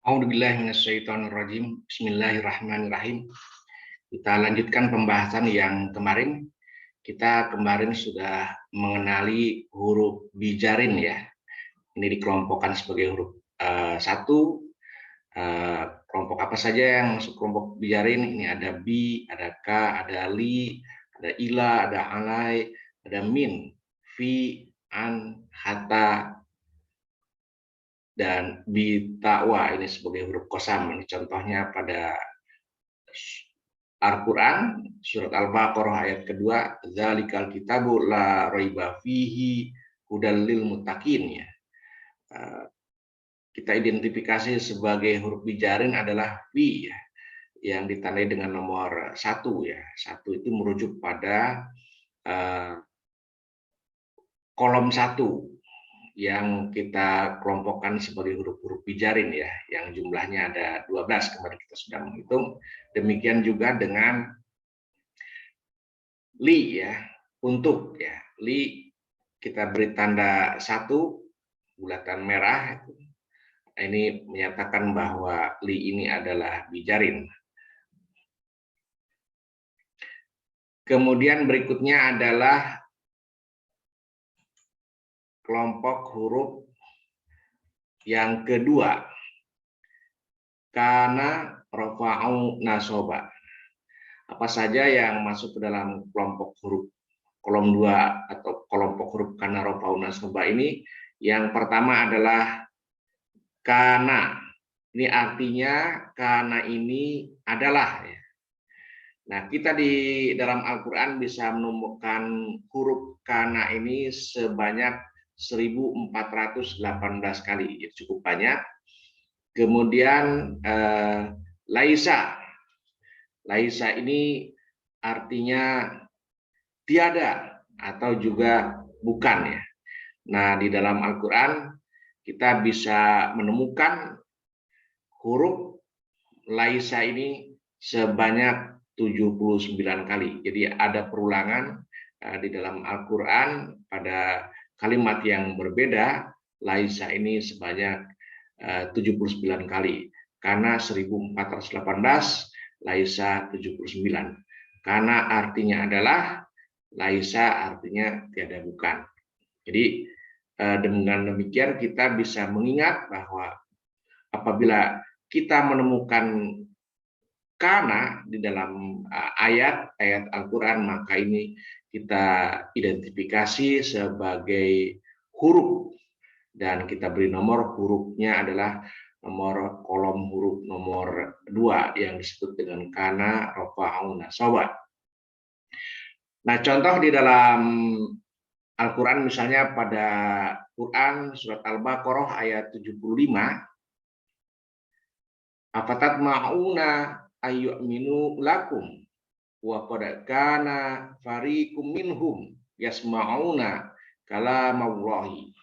A'udzubillahiminasyaitonirrajim. Bismillahirrahmanirrahim. Kita lanjutkan pembahasan yang kemarin. Kita kemarin sudah mengenali huruf bijarin ya. Ini dikelompokkan sebagai huruf satu. Kelompok apa saja yang masuk kelompok bijarin? Ini ada bi, ada ka, ada li, ada ila, ada alai, ada min, fi, an, hatta, dan bitawa. Ini sebagai huruf qasam. Ini contohnya pada Al-Quran surat Al-Baqarah ayat kedua, dzalikal kitabu la raiba fihi hudal lil muttaqin ya. Kita identifikasi sebagai huruf bijarin adalah fi ya, yang ditandai dengan nomor 1 ya. 1 itu merujuk pada kolom 1 yang kita kelompokkan sebagai huruf-huruf bijarin ya, yang jumlahnya ada 12 kemarin kita sudah menghitung. Demikian juga dengan li ya, untuk ya. Li kita beri tanda 1 bulatan merah. Ini menyatakan bahwa li ini adalah bijarin. Kemudian berikutnya adalah kelompok huruf yang kedua, kana, rofa'u, nasoba. Apa saja yang masuk ke dalam kelompok huruf kolom 2 atau kelompok huruf kana, rofa'u, nasoba ini? Yang pertama adalah kana. Ini artinya kana ini adalah ya. Nah, kita di dalam Al-Quran bisa menemukan huruf kana ini sebanyak 1418 kali, jadi cukup banyak. Kemudian laisa. Laisa ini artinya tiada atau juga bukan ya. Nah, di dalam Al-Quran kita bisa menemukan huruf laisa ini sebanyak 79 kali. Jadi ada perulangan di dalam Al-Quran pada kalimat yang berbeda. Laisa ini sebanyak 79 kali. Karena 1418, laisa 79. Karena artinya adalah, laisa artinya tiada bukan. Jadi dengan demikian kita bisa mengingat bahwa apabila kita menemukan kana di dalam ayat Al-Quran, maka ini kita identifikasi sebagai huruf dan kita beri nomor hurufnya adalah nomor kolom huruf nomor 2 yang disebut dengan kana, rofa'u, nasoba. Nah, contoh di dalam Al-Quran misalnya pada Quran surat Al-Baqarah ayat 75, afatat ma'una ayyuminu lakum wa qad kana fariqum minhum yasma'una kalamallahi.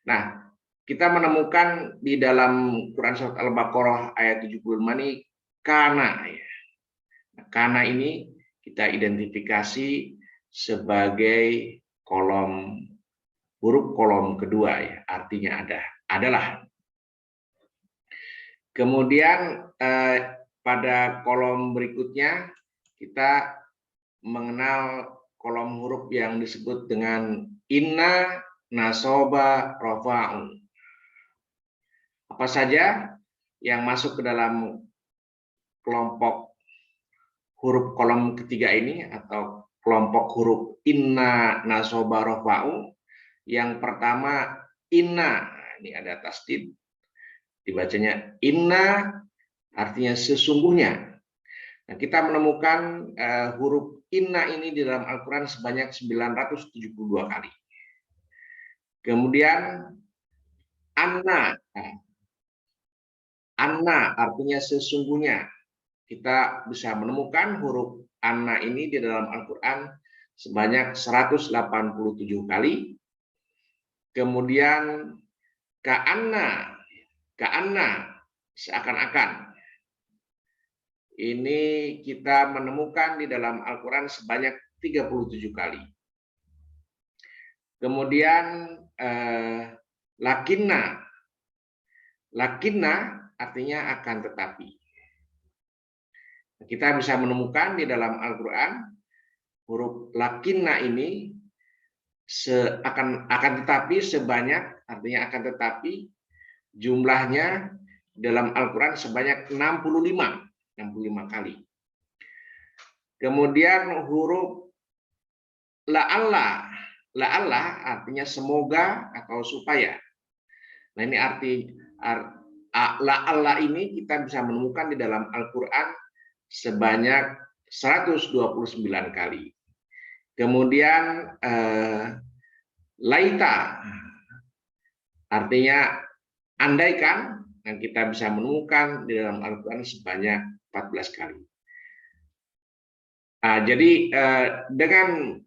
Nah, kita menemukan di dalam Quran surat Al-Baqarah ayat 75 ini kana ya. Nah, kana ini kita identifikasi sebagai huruf kolom kedua ya, artinya adalah. Kemudian pada kolom berikutnya kita mengenal kolom huruf yang disebut dengan inna, nasoba, rofa'u. Apa saja yang masuk ke dalam kelompok huruf kolom ketiga ini atau kelompok huruf inna, nasoba, rofa'u? Yang pertama inna, ini ada tasdid, dibacanya inna artinya sesungguhnya. Nah, kita menemukan huruf inna ini di dalam Al-Quran sebanyak 972 kali. Kemudian anna. Anna artinya sesungguhnya. Kita bisa menemukan huruf anna ini di dalam Al-Quran sebanyak 187 kali. Kemudian ka'anna. Ka'anna, seakan-akan. Ini kita menemukan di dalam Al-Quran sebanyak 37 kali. Kemudian lakinna. Lakinna artinya akan tetapi. Kita bisa menemukan di dalam Al-Quran huruf lakinna ini akan tetapi sebanyak, artinya akan tetapi jumlahnya dalam Al-Quran sebanyak 65 kali. Kemudian huruf la'alla artinya semoga atau supaya. Nah, ini la'alla ini kita bisa menemukan di dalam Al-Quran sebanyak 129 kali. Kemudian laita artinya andaikan, dan kita bisa menemukan di dalam Al-Quran sebanyak 14 kali. Jadi dengan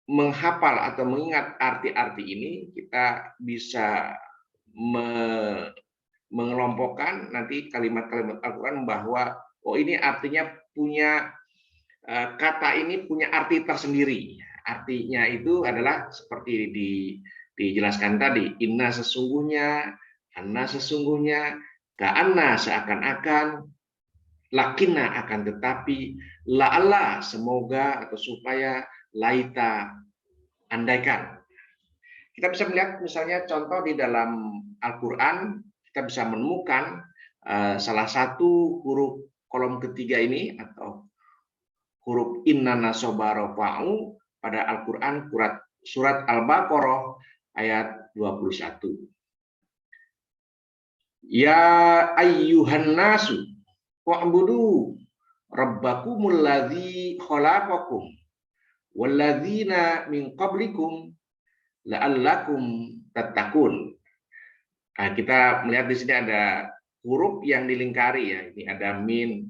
menghafal atau mengingat arti-arti ini, kita bisa mengelompokkan nanti kalimat-kalimat Al-Quran bahwa ini artinya punya kata ini punya arti tersendiri. Artinya itu adalah seperti dijelaskan tadi, inna sesungguhnya, anna sesungguhnya, ka'anna seakan-akan, lakinna akan tetapi, la'alla semoga atau supaya, laita andaikan. Kita bisa melihat misalnya contoh di dalam Al-Quran, kita bisa menemukan salah satu huruf kolom ketiga ini atau huruf inna nasoba rofa'u pada Al-Quran surat Al-Baqarah ayat 21. Ya ayyuhan nasu wa'budu rabbakumul ladzi khalaqakum walladzina min qablikum la'allakum tattaqun. Kita melihat di sini ada huruf yang dilingkari ya. Ini ada min,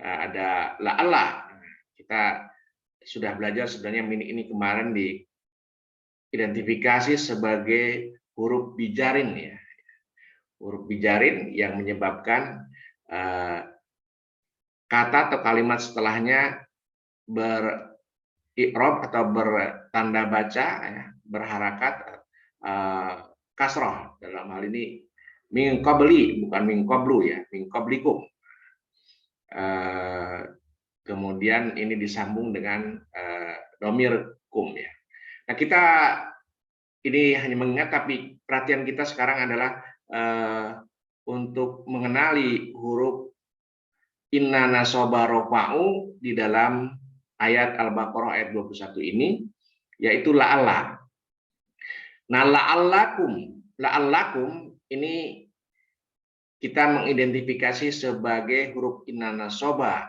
ada la'alla. Kita sudah belajar sebenarnya min ini kemarin diidentifikasi sebagai huruf bijarin ya. Huruf bijarin yang menyebabkan kata atau kalimat setelahnya beri'rab atau bertanda baca ya, berharakat kasroh. Dalam hal ini min qabli, bukan min qablu ya, min qablikum. Kemudian ini disambung dengan domir kum ya. Nah, kita ini hanya mengingat, tapi perhatian kita sekarang adalah untuk mengenali huruf inna nasoba rofa'u di dalam ayat Al-Baqarah ayat 21 ini, yaitu la'alla. Nah, la'allakum ini kita mengidentifikasi sebagai huruf inna nasoba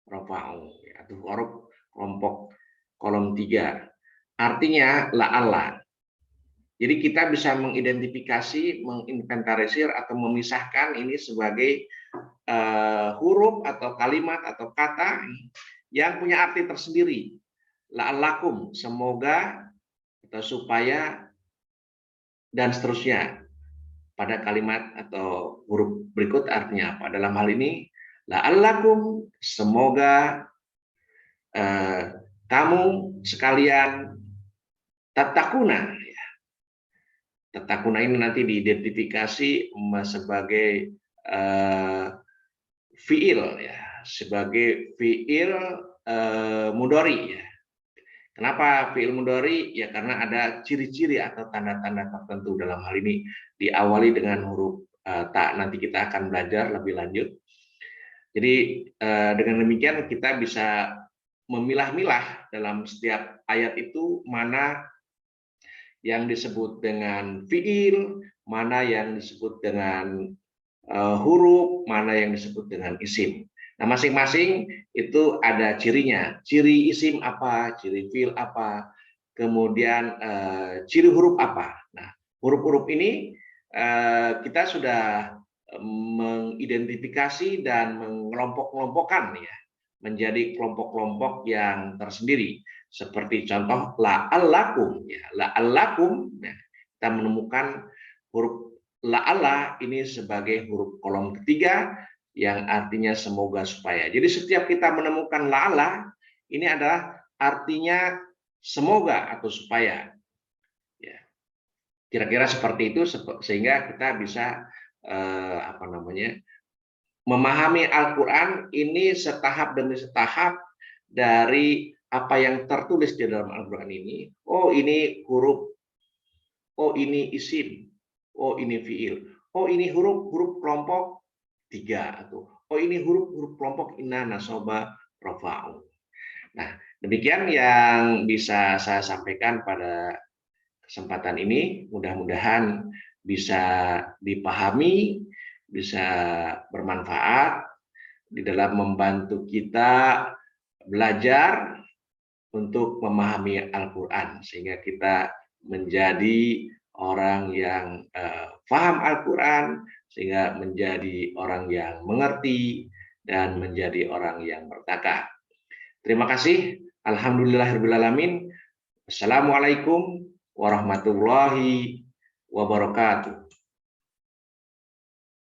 rofa'u atau huruf kelompok kolom 3. Artinya la'alla. Jadi kita bisa mengidentifikasi, menginventarisir atau memisahkan ini sebagai huruf atau kalimat atau kata yang punya arti tersendiri. La'allakum, semoga atau supaya dan seterusnya. Pada kalimat atau huruf berikut artinya apa? Dalam hal ini la'allakum, semoga kamu sekalian tatakuna. Tatakuna ini nanti diidentifikasi sebagai fiil ya, sebagai fiil mudhari ya. Kenapa fiil mudhari? Ya karena ada ciri-ciri atau tanda-tanda tertentu. Dalam hal ini diawali dengan huruf ta. Nanti kita akan belajar lebih lanjut. Jadi dengan demikian kita bisa memilah-milah dalam setiap ayat itu mana yang disebut dengan fiil, mana yang disebut dengan huruf, mana yang disebut dengan isim. Nah, masing-masing itu ada cirinya. Ciri isim apa, ciri fiil apa, kemudian ciri huruf apa. Nah, huruf-huruf ini kita sudah mengidentifikasi dan mengelompok-kelompokkan ya, menjadi kelompok-kelompok yang tersendiri. Seperti contoh la'allakum ya, la'allakum ya, kita menemukan huruf la'alla ini sebagai huruf kolom ketiga yang artinya semoga supaya. Jadi setiap kita menemukan la'alla ini adalah artinya semoga atau supaya ya. Kira-kira seperti itu sehingga kita bisa apa namanya, memahami Al-Quran ini setahap demi setahap dari apa yang tertulis di dalam Al-Quran ini. Oh, ini huruf, oh ini isim, oh ini fiil, oh ini huruf kelompok tiga, atau oh ini huruf kelompok inna, nasoba, rofa'u. Nah, demikian yang bisa saya sampaikan pada kesempatan ini. Mudah-mudahan bisa dipahami, bisa bermanfaat di dalam membantu kita belajar untuk memahami Al-Quran, sehingga kita menjadi orang yang paham Al-Quran, sehingga menjadi orang yang mengerti dan menjadi orang yang bertakwa. Terima kasih. Alhamdulillahirrahmanirrahim. Assalamualaikum warahmatullahi wabarakatuh.